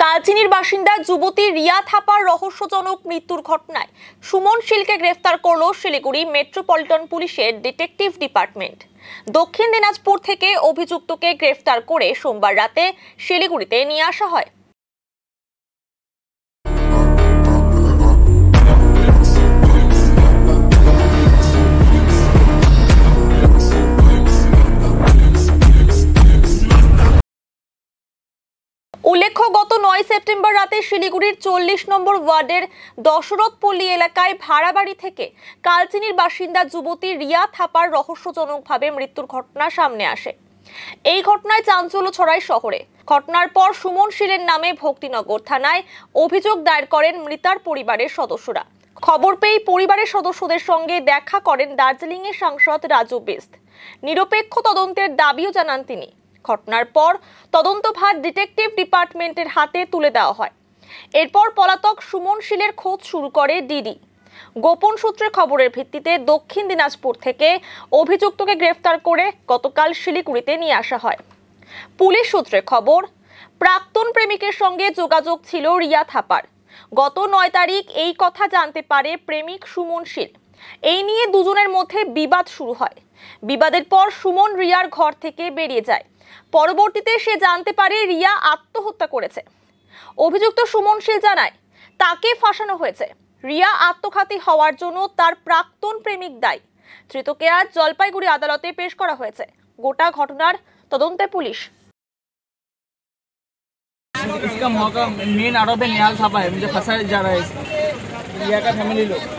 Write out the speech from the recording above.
কালচিনির বাসিন্দা যুবতী রিয়া থাপার রহস্যজনক মৃত্যুর ঘটনায় সুমন শীলকে গ্রেফতার করল শিলিগুড়ি মেট্রোপলিটন পুলিশের ডিটেকটিভ ডিপার্টমেন্ট। দক্ষিণ দিনাজপুর থেকে অভিযুক্তকে গ্রেফতার করে সোমবার রাতে শিলিগুড়িতে নিয়ে আসা হয়। উল্লেখ্য, গত 9 সেপ্টেম্বর রাতে শিলিগুড়ির 40 নম্বর ওয়ার্ডের দশরথপল্লী এলাকায় ভাড়া বাড়ি থেকে কালচিনির বাসিন্দা যুবতী রিয়া থাপার রহস্যজনকভাবে মৃত্যুর ঘটনা সামনে আসে। এই ঘটনায় চাঞ্চল্য ছড়ায় শহরে। ঘটনার পর সুমন শীলের নামে ভক্তিনগর থানায় অভিযোগ দায়ের করেন মৃতার পরিবারের সদস্যরা। খবর পেয়ে পরিবারের সদস্যদের সঙ্গে দেখা করেন দার্জিলিংয়ের সাংসদ রাজু বিস্ত। নিরপেক্ষ তদন্তের দাবিও জানান তিনি। ঘটনার পর তদন্তভার ডিটেকটিভ ডিপার্টমেন্টের হাতে তুলে দেওয়া হয়। এরপর পলাতক সুমন শীলের খোঁজ শুরু করে ডিডি। গোপন সূত্রে খবরের ভিত্তিতে দক্ষিণ দিনাজপুর থেকে অভিযুক্তকে গ্রেফতার করে গতকাল শিলিগুড়িতে নিয়ে আসা হয়। পুলিশ সূত্রে খবর, প্রাক্তন প্রেমিকের সঙ্গে যোগাযোগ ছিল রিয়া থাপার। গত 9 তারিখ এই কথা জানতে পারে প্রেমিক সুমন শীল। এই নিয়ে দুজনের মধ্যে বিবাদ শুরু হয়। বিবাদের পর সুমন রিয়ার ঘর থেকে বেরিয়ে যায়। পরবর্তীতে সে জানতে পারে রিয়া আত্মহত্যা করেছে। অভিযুক্ত সুমন শীল জানায় তাকে ফাঁসানো হয়েছে। রিয়া আত্মঘাতী হওয়ার জন্য তার প্রাক্তন প্রেমিক দায়ী। ধৃতকে আজ জলপাইগুড়ি আদালতে পেশ করা হয়েছে। গোটা ঘটনার তদন্তে পুলিশ। इसका मौका मेन आरोपी निहाल थापा है, मुझे फंसाया जा रहा है रिया का फैमिली लोग।